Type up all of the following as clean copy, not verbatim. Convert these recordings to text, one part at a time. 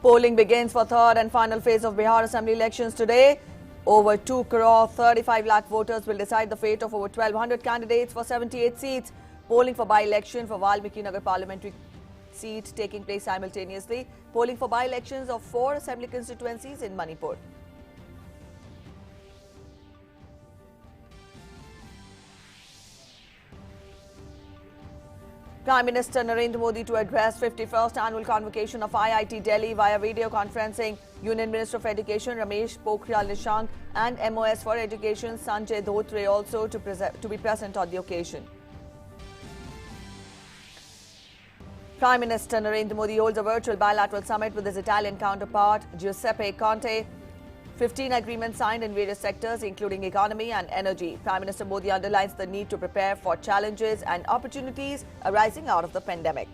Polling begins for third and final phase of Bihar Assembly elections today. Over 2 crore 35 lakh voters will decide the fate of over 1,200 candidates for 78 seats. Polling for by-election for Valmiki Nagar parliamentary seat taking place simultaneously. Polling for by-elections of 4 assembly constituencies in Manipur. Prime Minister Narendra Modi to address 51st annual convocation of IIT Delhi via video conferencing. Union Minister of Education Ramesh Pokhriyal Nishank and MOS for Education Sanjay Dhotre also to be present on the occasion. Prime Minister Narendra Modi holds a virtual bilateral summit with his Italian counterpart Giuseppe Conte. 15 agreements signed in various sectors, including economy and energy. Prime Minister Modi underlines the need to prepare for challenges and opportunities arising out of the pandemic.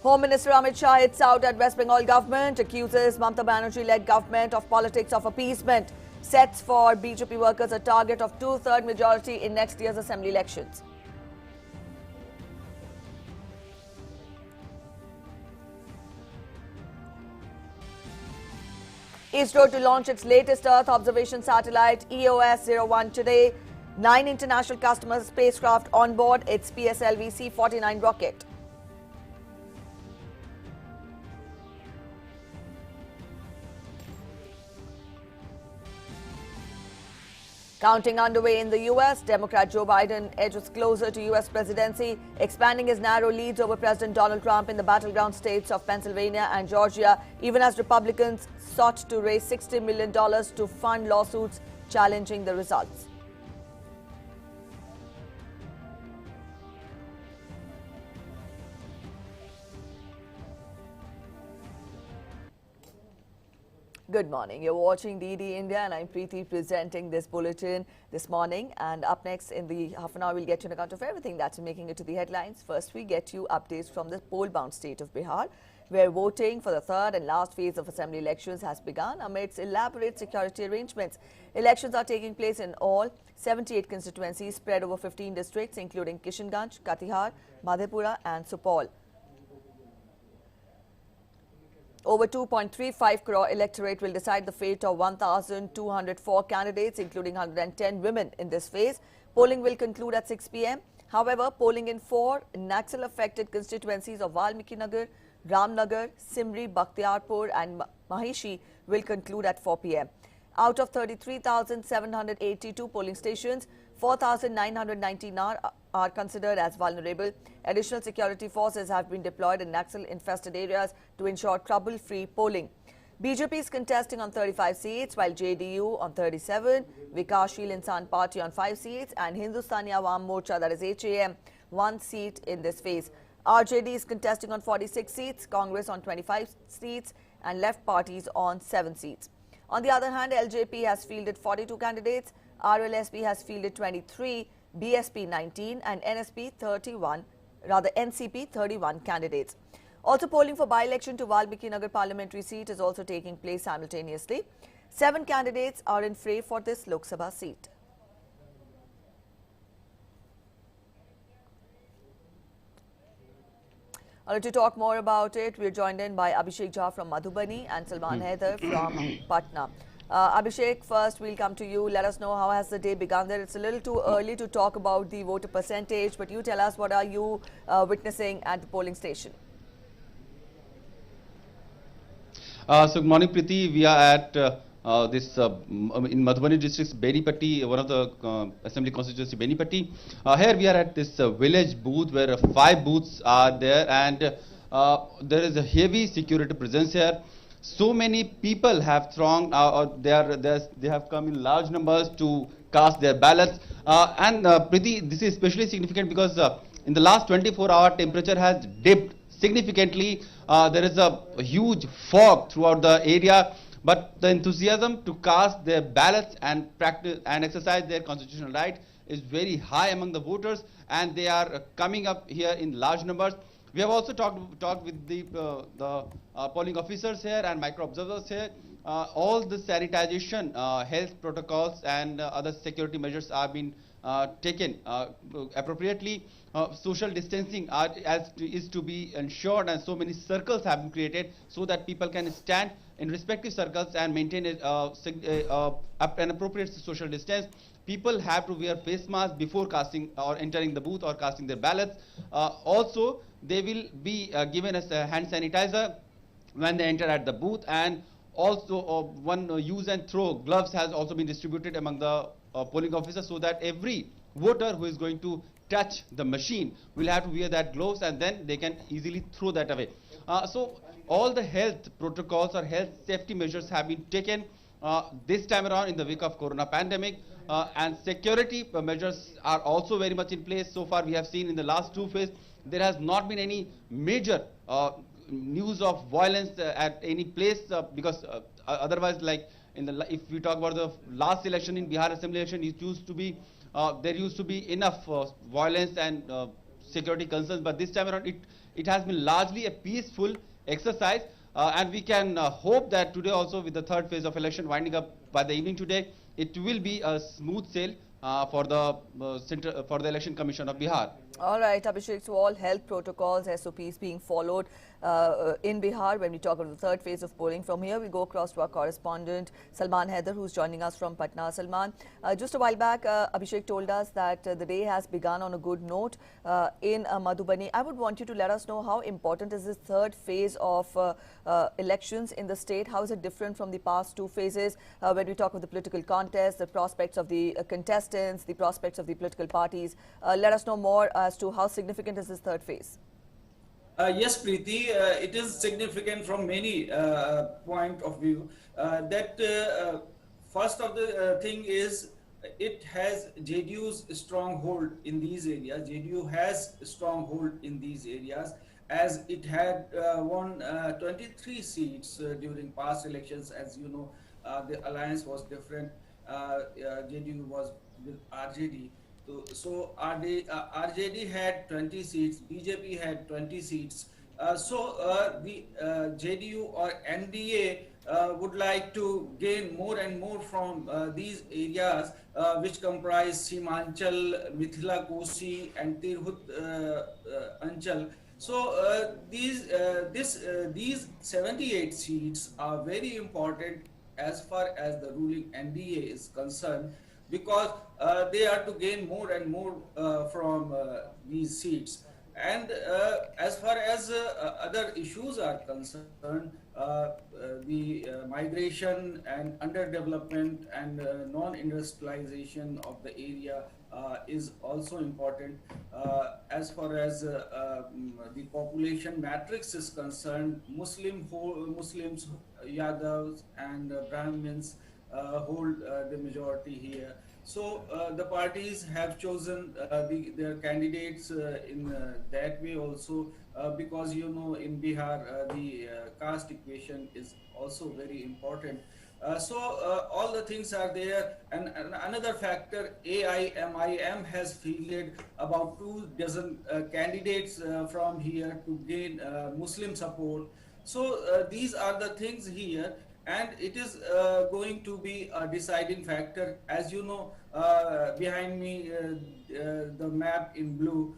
Home Minister Amit Shah hits out at West Bengal government, accuses Mamata Banerjee-led government of politics of appeasement, sets for BJP workers a target of 2/3 majority in next year's assembly elections. ISRO to launch its latest Earth observation satellite EOS-01 today. 9 international customer spacecraft on board its PSLV C-49 rocket. Counting underway in the US, Democrat Joe Biden edges closer to US presidency, expanding his narrow leads over President Donald Trump in the battleground states of Pennsylvania and Georgia, even as Republicans sought to raise $60 million to fund lawsuits challenging the results. Good morning. You're watching DD India and I'm Preeti presenting this bulletin this morning. And up next in the half an hour, we'll get you an account of everything that's making it to the headlines. First, we get you updates from the poll-bound state of Bihar, where voting for the third and last phase of assembly elections has begun amidst elaborate security arrangements. Elections are taking place in all 78 constituencies spread over 15 districts, including Kishanganj, Katihar, Madhepura and Supaul. Over 2.35 crore electorate will decide the fate of 1,204 candidates, including 110 women in this phase. Polling will conclude at 6 p.m. However, polling in 4 Naxal-affected constituencies of Valmiki Nagar, Ramnagar, Simri, Bakhtiarpur and Mahishi will conclude at 4 p.m. Out of 33,782 polling stations, 4,919 are considered as vulnerable. Additional security forces have been deployed in Naxal-infested areas to ensure trouble-free polling. BJP is contesting on 35 seats, while JDU on 37, Vikashsheel Insan Party on 5 seats, and Hindustani Awam Morcha, that is HAM, 1 seat in this phase. RJD is contesting on 46 seats, Congress on 25 seats, and left parties on 7 seats. On the other hand, LJP has fielded 42 candidates, RLSP has fielded 23, BSP 19 and NCP 31 candidates. Also, polling for by-election to Valmiki Nagar parliamentary seat is also taking place simultaneously. 7 candidates are in fray for this Lok Sabha seat. To talk more about it, we are joined in by Abhishek Jha from Madhubani and Salman Haider from Patna. Abhishek, first we'll come to you. Let us know how has the day begun there. It's a little too early to talk about the voter percentage, but you tell us what are you witnessing at the polling station. So good morning, Preeti. We are at in Madhubani district's Benipatti, one of the assembly constituency Benipatti. Here we are at this village booth where 5 booths are there, and there is a heavy security presence here. So many people have thronged, they have come in large numbers to cast their ballots. Preeti, this is especially significant because in the last 24-hour temperature has dipped significantly. There is a huge fog throughout the area, but the enthusiasm to cast their ballots and practice and exercise their constitutional right is very high among the voters, and they are coming up here in large numbers. We have also talked with the polling officers here and micro observers here. All the sanitization, health protocols and other security measures are being taken appropriately. Social distancing is to be ensured, and so many circles have been created so that people can stand in respective circles and maintain an appropriate social distance. People have to wear face masks before casting or entering the booth or casting their ballots. Also, they will be given as a hand sanitizer when they enter at the booth, and also one use and throw gloves has also been distributed among the polling officers, so that every voter who is going to touch the machine will have to wear that gloves, and then they can easily throw that away. So all the health protocols or health safety measures have been taken this time around in the wake of corona pandemic, and security measures are also very much in place. So far we have seen in the last two phases there has not been any major news of violence at any place, because otherwise, like if we talk about the last election in Bihar Assembly election, it used to be there used to be enough violence and security concerns, but this time around it has been largely a peaceful exercise, and we can hope that today also, with the third phase of election winding up by the evening today, it will be a smooth sail for the Election Commission of Bihar. All right, Abhishek, so all health protocols, SOPs being followed in Bihar when we talk about the third phase of polling. From here, we go across to our correspondent, Salman Haider, who's joining us from Patna. Salman, just a while back, Abhishek told us that the day has begun on a good note in Madhubani. I would want you to let us know how important is this third phase of elections in the state? How is it different from the past two phases when we talk of the political contest, the prospects of the contestants, the prospects of the political parties? Let us know more as to how significant is this third phase. Yes, Preeti, it is significant from many point of view. First of the thing is, it has JDU's stronghold in these areas. JDU has stronghold in these areas, as it had won 23 seats during past elections. As you know, the alliance was different. JDU was with RJD. So RJD had 20 seats, BJP had 20 seats. The JDU or NDA would like to gain more and more from these areas, which comprise Simanchal, Mithila Kosi, and Tirhut Anchal. So these 78 seats are very important as far as the ruling NDA is concerned, because they are to gain more and more from these seats. And as far as other issues are concerned, the migration and underdevelopment and non-industrialization of the area is also important. As far as the population matrix is concerned, Muslims, Yadavs, and Brahmins hold the majority here. So the parties have chosen their candidates in that way also, because you know, in Bihar the caste equation is also very important. So all the things are there, and another factor, AIMIM has fielded about 24 candidates from here to gain Muslim support. So these are the things here, and it is going to be a deciding factor. As you know, behind me, the map in blue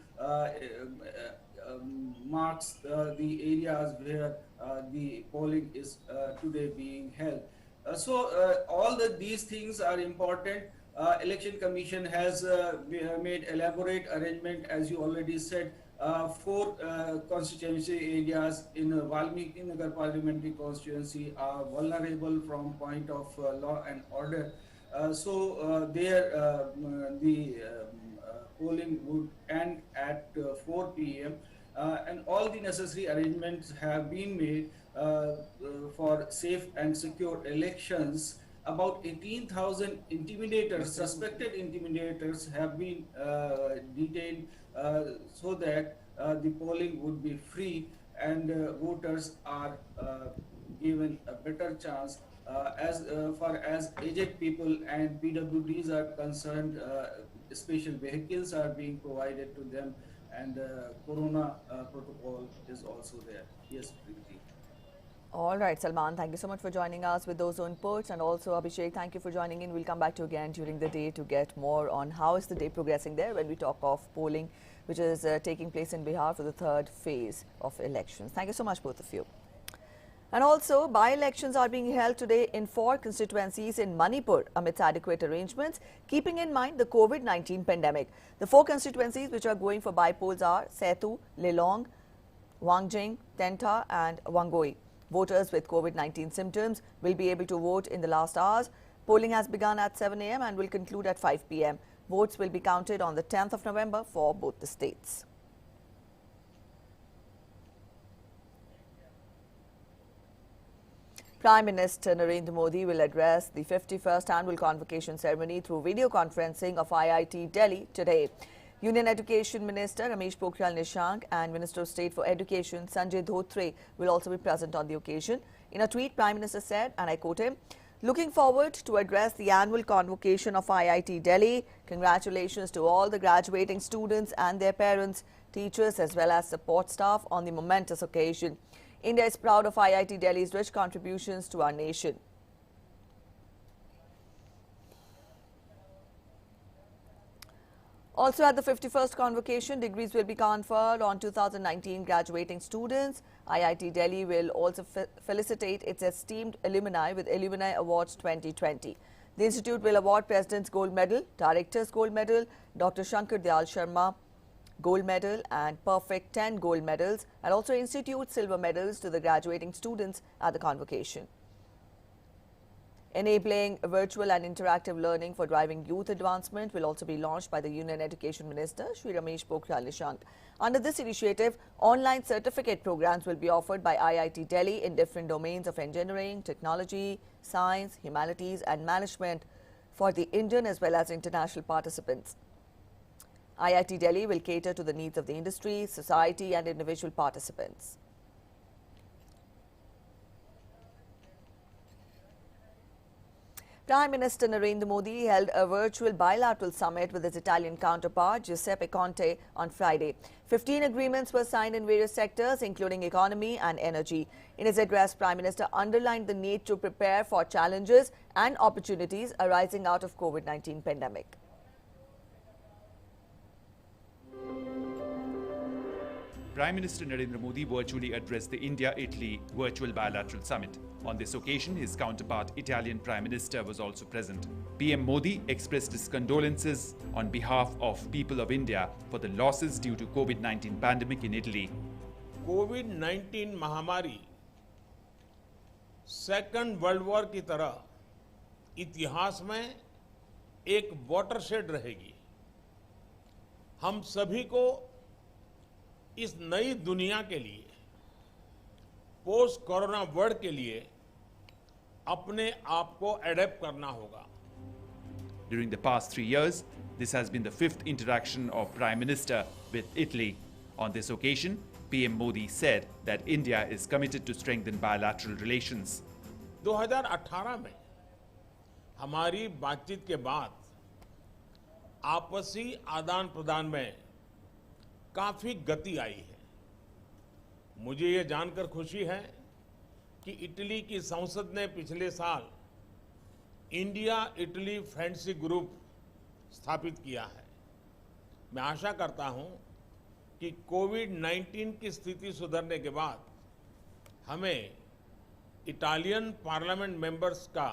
marks the areas where the polling is today being held. All these things are important. Election Commission has made elaborate arrangement, as you already said. 4 constituency areas in Valmiki Nagar parliamentary constituency are vulnerable from point of law and order. There the polling would end at 4 p.m. And all the necessary arrangements have been made for safe and secure elections. About 18,000 intimidators, suspected intimidators, have been detained so that the polling would be free and voters are given a better chance. As far as aged people and PWDs are concerned, special vehicles are being provided to them, and Corona protocol is also there. Yes, Preeti. All right, Salman, thank you so much for joining us with those inputs. And also, Abhishek, thank you for joining in. We'll come back to you again during the day to get more on how is the day progressing there when we talk of polling, which is taking place in Bihar for the third phase of elections. Thank you so much, both of you. And also, by-elections are being held today in 4 constituencies in Manipur amidst adequate arrangements, keeping in mind the COVID-19 pandemic. The 4 constituencies which are going for by-polls are Setu, Lilong, Wangjing, Tenta and Wangoi. Voters with COVID-19 symptoms will be able to vote in the last hours. Polling has begun at 7 a.m. and will conclude at 5 p.m. Votes will be counted on the 10th of November for both the states. Prime Minister Narendra Modi will address the 51st annual convocation ceremony through video conferencing of IIT Delhi today. Union Education Minister Ramesh Pokhriyal Nishank and Minister of State for Education Sanjay Dhotre will also be present on the occasion. In a tweet, Prime Minister said, and I quote him, "Looking forward to address the annual convocation of IIT Delhi. Congratulations to all the graduating students and their parents, teachers as well as support staff on the momentous occasion. India is proud of IIT Delhi's rich contributions to our nation." Also at the 51st convocation, degrees will be conferred on 2019 graduating students. IIT Delhi will also felicitate its esteemed alumni with Alumni Awards 2020. The institute will award President's Gold Medal, Director's Gold Medal, Dr. Shankar Dayal Sharma Gold Medal and Perfect 10 Gold Medals, and also institute silver medals to the graduating students at the convocation. Enabling virtual and interactive learning for driving youth advancement will also be launched by the Union Education Minister, Shri Ramesh Pokhriyal Nishank. Under this initiative, online certificate programs will be offered by IIT Delhi in different domains of engineering, technology, science, humanities and management for the Indian as well as international participants. IIT Delhi will cater to the needs of the industry, society and individual participants. Prime Minister Narendra Modi held a virtual bilateral summit with his Italian counterpart Giuseppe Conte on Friday. 15 agreements were signed in various sectors, including economy and energy. In his address, Prime Minister underlined the need to prepare for challenges and opportunities arising out of COVID-19 pandemic. Prime Minister Narendra Modi virtually addressed the India-Italy virtual bilateral summit. On this occasion, his counterpart, Italian Prime Minister, was also present. PM Modi expressed his condolences on behalf of people of India for the losses due to COVID-19 pandemic in Italy. कोविड-19 महामारी second world war की तरह इतिहास में एक watershed रहेगी। हम सभी को इस नई दुनिया के लिए, पोस्ट कोरोना वर्ल्ड के लिए अपने आप को एडेप्ट करना होगा। During the past 3 years, this has been the 5th interaction of Prime Minister with Italy. On this occasion, PM Modi said that India is committed to strengthen bilateral relations. 2018 में हमारी बातचीत के बाद आपसी आदान प्रदान में काफी गति आई है। मुझे ये जानकर खुशी है कि इटली की संसद ने पिछले साल इंडिया इटली फ्रेंडशिप ग्रुप स्थापित किया है। मैं आशा करता हूं कि कोविड-19 की स्थिति सुधरने के बाद हमें इटालियन पार्लियामेंट मेंबर्स का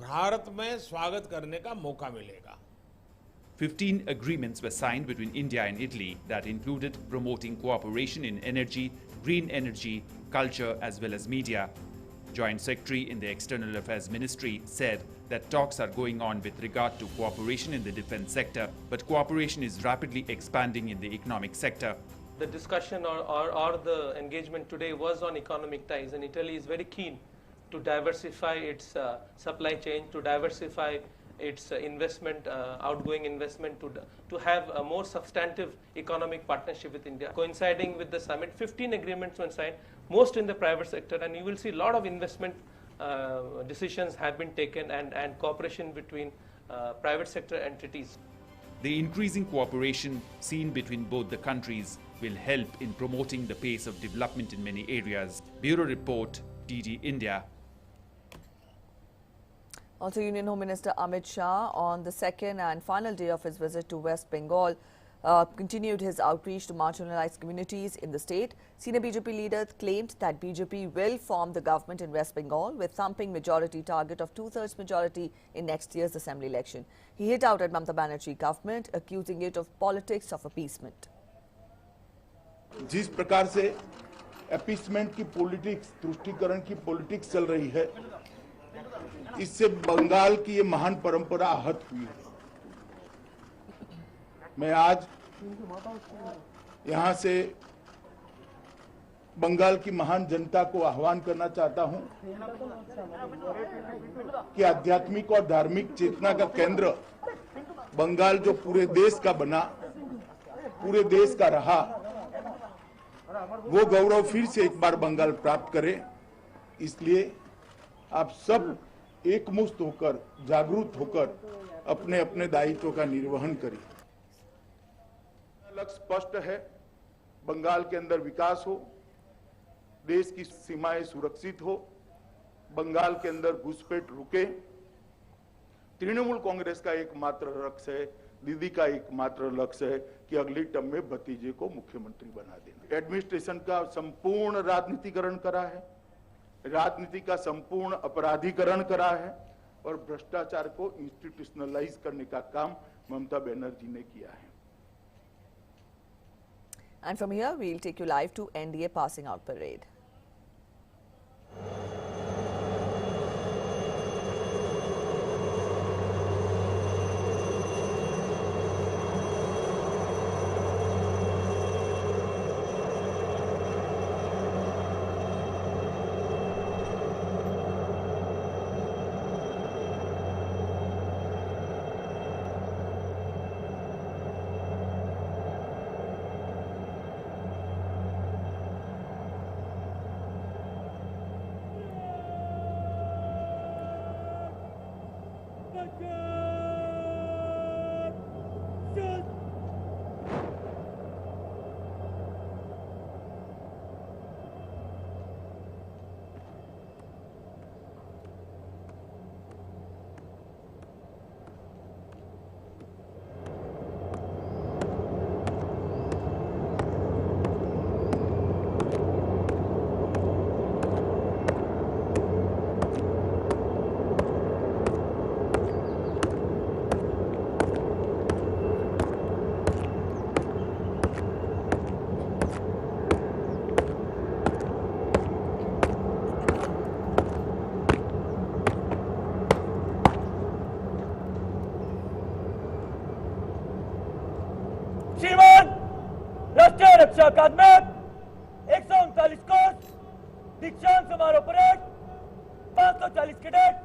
भारत में स्वागत करने का मौका मिलेगा। 15 agreements were signed between India and Italy that included promoting cooperation in energy, green energy, culture as well as media. Joint Secretary in the External Affairs Ministry said that talks are going on with regard to cooperation in the defense sector, but cooperation is rapidly expanding in the economic sector. The discussion or the engagement today was on economic ties, and Italy is very keen to diversify its supply chain, to diversify its investment, outgoing investment, to have a more substantive economic partnership with India. Coinciding with the summit, 15 agreements were signed, most in the private sector, and you will see a lot of investment decisions have been taken and cooperation between private sector entities. The increasing cooperation seen between both the countries will help in promoting the pace of development in many areas. Bureau Report, DD India. Also, Union Home Minister Amit Shah, on the second and final day of his visit to West Bengal, continued his outreach to marginalized communities in the state. Senior BJP leaders claimed that BJP will form the government in West Bengal with thumping majority target of 2/3 majority in next year's assembly election. He hit out at Mamata Banerjee government, accusing it of politics of appeasement. जिस प्रकार से appeasement की politics, तुष्टीकरण की politics चल रही है, इससे बंगाल की ये महान परंपरा आहत हुई है। मैं आज यहां से बंगाल की महान जनता को आह्वान करना चाहता हूं कि आध्यात्मिक और धार्मिक चेतना का केंद्र बंगाल जो पूरे देश का बना, पूरे देश का रहा, वो गौरव फिर से एक बार बंगाल प्राप्त करे। इसलिए आप सब एकमुश्त होकर, जागरूक होकर अपने अपने दायित्व का निर्वहन करें। लक्ष्य स्पष्ट है, बंगाल के अंदर विकास हो, देश की सीमाएं सुरक्षित हो, बंगाल के अंदर घुसपैठ रुके। तृणमूल कांग्रेस का एकमात्र लक्ष्य है, दीदी का एकमात्र लक्ष्य है कि अगली टर्म में भतीजे को मुख्यमंत्री बना देना। एडमिनिस्ट्रेशन का संपूर्ण राजनीतिकरण करा है, राजनीति का संपूर्ण अपराधीकरण करा है और भ्रष्टाचार को इंस्टीट्यूशनलाइज करने का काम ममता बनर्जी ने किया है। And from here, we'll take you live to NDA passing out parade. श्रीमान राष्ट्रीय रक्षा अकादमी 139 कोर्स दीक्षांत समारोह परेड 540 कैडेट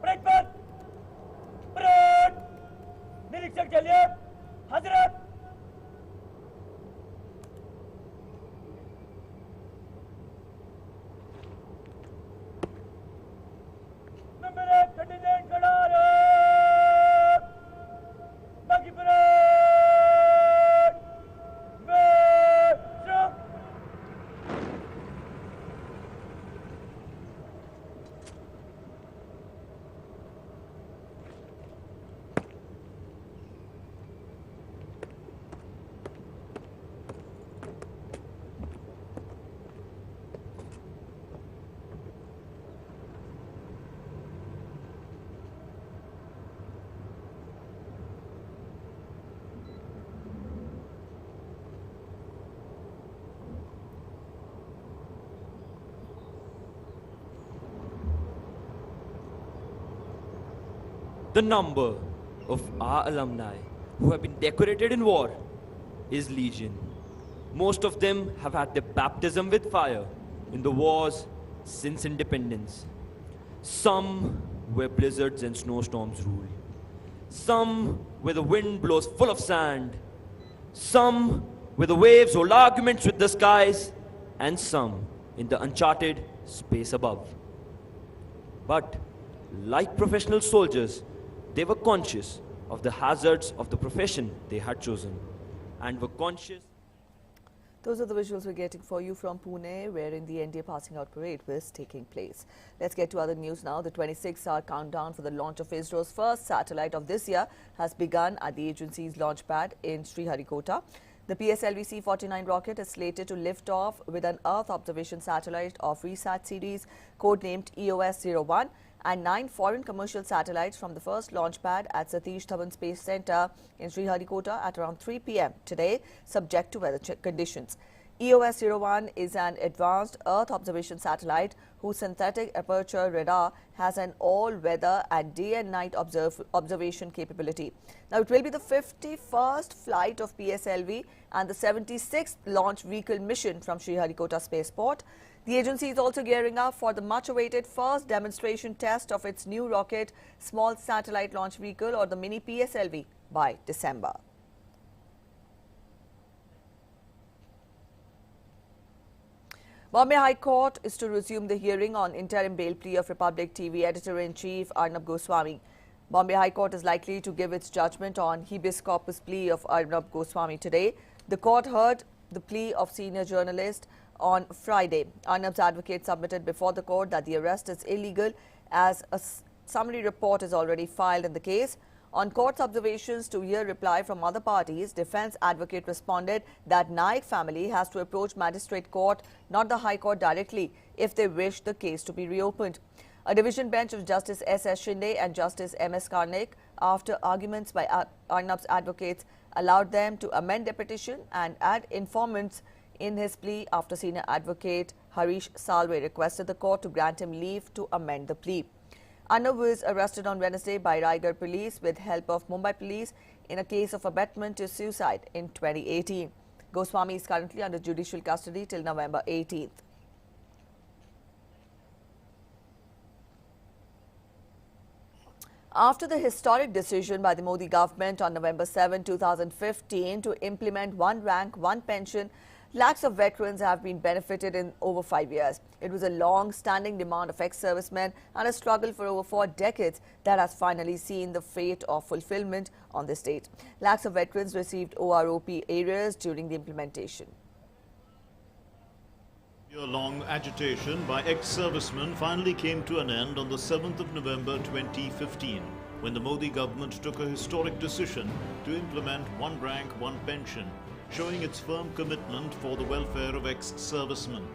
परेड पर परेड निरीक्षक चलिए हजरत नंबर 1 कंटिजेंट खड़ा रहे बाकी parade The number of our alumni who have been decorated in war is legion. Most of them have had their baptism with fire in the wars since independence. Some where blizzards and snowstorms rule. Some where the wind blows full of sand. Some where the waves hold arguments with the skies. And some in the uncharted space above. But like professional soldiers, they were conscious of the hazards of the profession they had chosen and were conscious. Those are the visuals we're getting for you from Pune, wherein the NDA passing out parade was taking place. Let's get to other news now. The 26-hour countdown for the launch of ISRO's first satellite of this year has begun at the agency's launch pad in Sriharikota. The PSLV C-49 rocket is slated to lift off with an Earth observation satellite of RESAT series, codenamed EOS-01, and 9 foreign commercial satellites from the first launch pad at Satish Dhawan Space Center in Sriharikota at around 3 p.m. today, subject to weather conditions. EOS-01 is an advanced Earth observation satellite whose synthetic aperture radar has an all-weather and day and night observation capability. Now, it will be the 51st flight of PSLV and the 76th launch vehicle mission from Sriharikota Spaceport. The agency is also gearing up for the much-awaited first demonstration test of its new rocket, Small Satellite Launch Vehicle, or the Mini PSLV, by December. Bombay High Court is to resume the hearing on interim bail plea of Republic TV Editor-in-Chief Arnab Goswami. Bombay High Court is likely to give its judgment on habeas corpus plea of Arnab Goswami today. The court heard the plea of senior journalist on Friday. Arnab's advocate submitted before the court that the arrest is illegal as a summary report is already filed in the case. On court's observations to hear reply from other parties, defense advocate responded that Naik family has to approach magistrate court, not the High Court directly, if they wish the case to be reopened. A division bench of Justice S.S. Shinde and Justice M.S. Karnik, after arguments by Arnab's advocates, allowed them to amend their petition and add informants in his plea after senior advocate Harish Salve requested the court to grant him leave to amend the plea. Arnab was arrested on Wednesday by Raigad police with help of Mumbai police in a case of abetment to suicide in 2018. Goswami is currently under judicial custody till November 18th. After the historic decision by the Modi government on November 7, 2015 to implement one rank, one pension, lakhs of veterans have been benefited in over 5 years. It was a long-standing demand of ex-servicemen and a struggle for over 4 decades that has finally seen the fate of fulfillment on this date. Lakhs of veterans received OROP areas during the implementation. Year-long agitation by ex-servicemen finally came to an end on the 7th of November 2015, when the Modi government took a historic decision to implement one rank, one pension, showing its firm commitment for the welfare of ex-servicemen.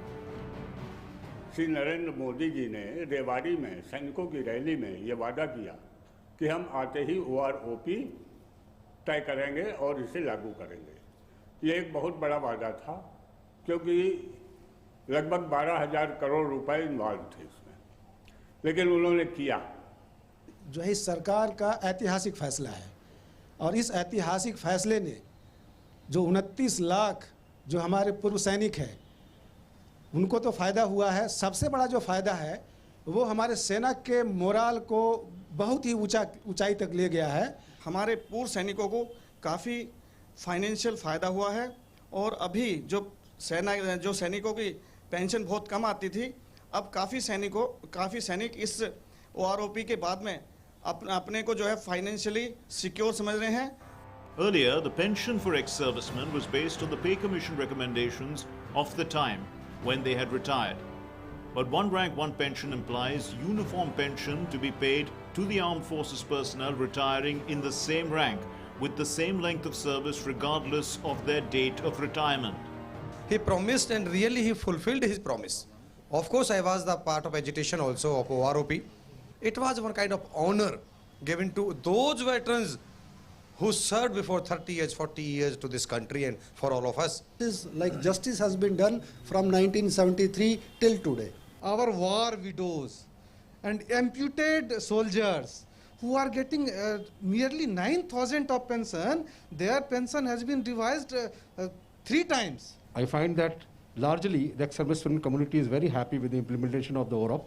Shri Narendra Modi ji ने रेवाड़ी में सैनिकों की rally में ये वादा किया कि हम आते ही OROP तय करेंगे और इसे लागू करेंगे। ये एक बहुत बड़ा वादा था क्योंकि लगभग 12,000 करोड़ रुपए इन्वॉल्व थे इसमें, लेकिन उन्होंने किया। जो है सरकार का ऐतिहासिक फैसला है और इस ऐतिहासिक फैसले ने जो 29 लाख जो हमारे पूर्व सैनिक हैं उनको तो फ़ायदा हुआ है। सबसे बड़ा जो फ़ायदा है वो हमारे सेना के मोराल को बहुत ही ऊंचाई तक ले गया है। हमारे पूर्व सैनिकों को काफ़ी फाइनेंशियल फ़ायदा हुआ है और अभी जो सैनिकों की पेंशन बहुत कम आती थी, अब काफ़ी सैनिक इस OROP के बाद में अपने को जो है फाइनेंशियली सिक्योर समझ रहे हैं। Earlier, the pension for ex-servicemen was based on the Pay Commission recommendations of the time when they had retired. But one rank, one pension implies uniform pension to be paid to the armed forces personnel retiring in the same rank with the same length of service regardless of their date of retirement. He promised and really he fulfilled his promise. Of course, I was the part of agitation also of OROP. It was one kind of honor given to those veterans who served before 30 years, 40 years to this country and for all of us. This like justice has been done from 1973 till today. Our war widows and amputated soldiers who are getting nearly 9,000 of pension, their pension has been revised 3 times. I find that largely the ex-servicemen community is very happy with the implementation of the OROP.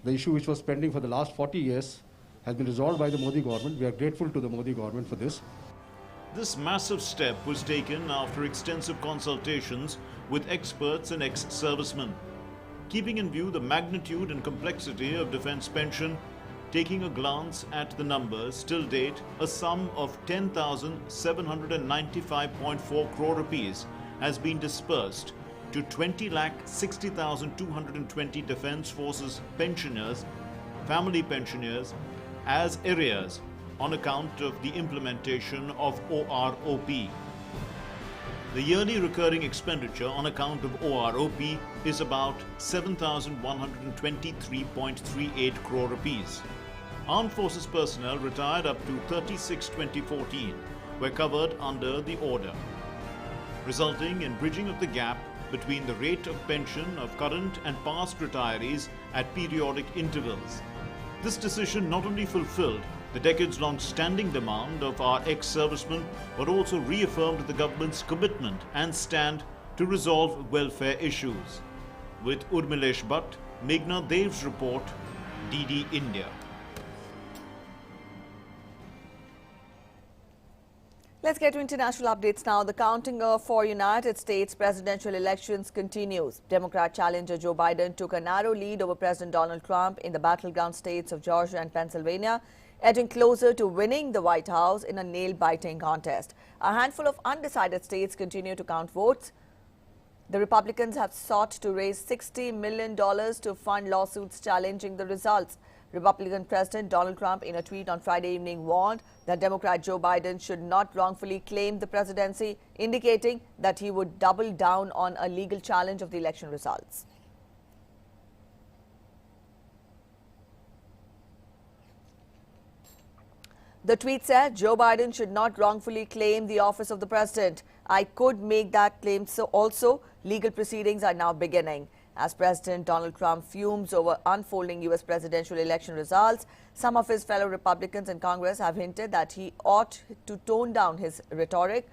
The issue which was pending for the last 40 years has been resolved by the Modi government. We are grateful to the Modi government for this. This massive step was taken after extensive consultations with experts and ex-servicemen. Keeping in view the magnitude and complexity of defence pension, taking a glance at the numbers, till date, a sum of 10,795.4 crore rupees has been dispersed to 20,60,220 Defence Forces pensioners, family pensioners as arrears on account of the implementation of OROP. The yearly recurring expenditure on account of OROP is about 7,123.38 crore rupees. Armed Forces personnel retired up to 36/2014 were covered under the order, resulting in bridging of the gap between the rate of pension of current and past retirees at periodic intervals. This decision not only fulfilled the decades-long standing demand of our ex-servicemen, but also reaffirmed the government's commitment and stand to resolve welfare issues. With Urmilesh Bhatt, Meghna Dev's report, DD India. Let's get to international updates now. The counting for United States presidential elections continues. Democrat challenger Joe Biden took a narrow lead over President Donald Trump in the battleground states of Georgia and Pennsylvania, edging closer to winning the White House in a nail-biting contest. A handful of undecided states continue to count votes. The Republicans have sought to raise $60 million to fund lawsuits challenging the results. Republican President Donald Trump, in a tweet on Friday evening, warned that Democrat Joe Biden should not wrongfully claim the presidency, indicating that he would double down on a legal challenge of the election results. The tweet said, Joe Biden should not wrongfully claim the office of the president. I could make that claim, so also legal proceedings are now beginning. As President Donald Trump fumes over unfolding U.S. presidential election results, some of his fellow Republicans in Congress have hinted that he ought to tone down his rhetoric.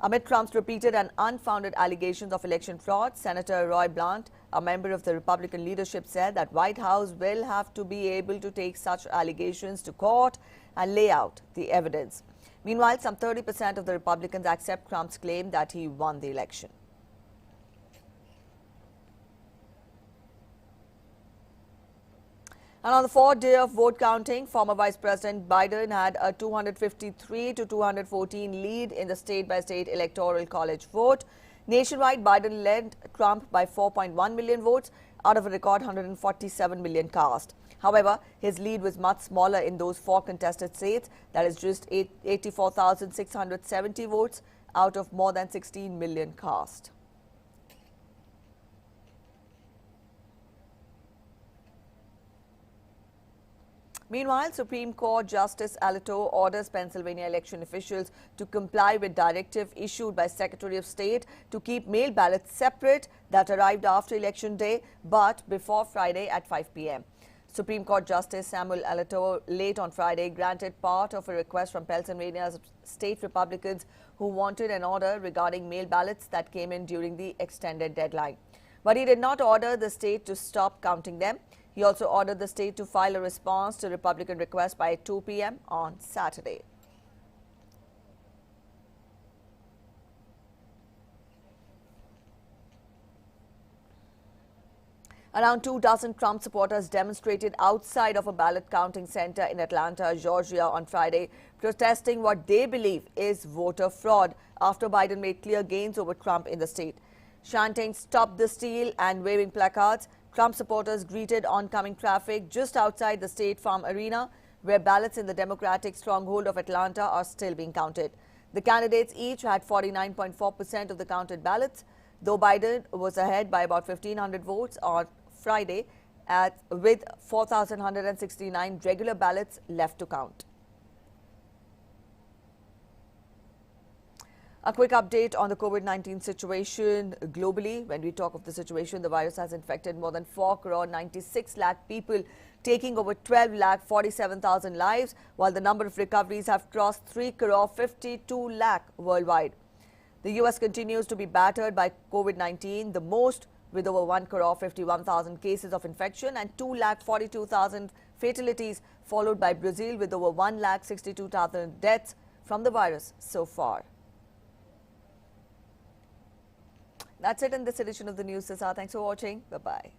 Amid Trump's repeated and unfounded allegations of election fraud, Senator Roy Blunt, a member of the Republican leadership, said that White House will have to be able to take such allegations to court and lay out the evidence. Meanwhile, some 30% of the Republicans accept Trump's claim that he won the election. And on the fourth day of vote counting, former Vice President Biden had a 253 to 214 lead in the state-by-state electoral college vote. Nationwide, Biden led Trump by 4.1 million votes out of a record 147 million cast. However, his lead was much smaller in those four contested states, that is just 84,670 votes out of more than 16 million cast. Meanwhile, Supreme Court Justice Alito orders Pennsylvania election officials to comply with directive issued by Secretary of State to keep mail ballots separate that arrived after Election Day but before Friday at 5 p.m. Supreme Court Justice Samuel Alito late on Friday granted part of a request from Pennsylvania's state Republicans who wanted an order regarding mail ballots that came in during the extended deadline. But he did not order the state to stop counting them. He also ordered the state to file a response to Republican request by 2 p.m. on Saturday. Around 24 Trump supporters demonstrated outside of a ballot counting center in Atlanta, Georgia on Friday, protesting what they believe is voter fraud after Biden made clear gains over Trump in the state. Chanting "Stop the Steal" and waving placards, Trump supporters greeted oncoming traffic just outside the State Farm Arena, where ballots in the Democratic stronghold of Atlanta are still being counted. The candidates each had 49.4% of the counted ballots, though Biden was ahead by about 1,500 votes on Friday, with 4,169 regular ballots left to count. A quick update on the COVID-19 situation globally. When we talk of the situation, the virus has infected more than 4 crore 96 lakh people, taking over 12 lakh 47,000 lives, while the number of recoveries have crossed 3 crore 52 lakh worldwide. The US continues to be battered by COVID-19, the most, with over 1 crore 51,000 cases of infection and 2 lakh 42,000 fatalities, followed by Brazil with over 1 lakh 62,000 deaths from the virus so far. That's it in this edition of the News Sisa. Thanks for watching. Bye-bye.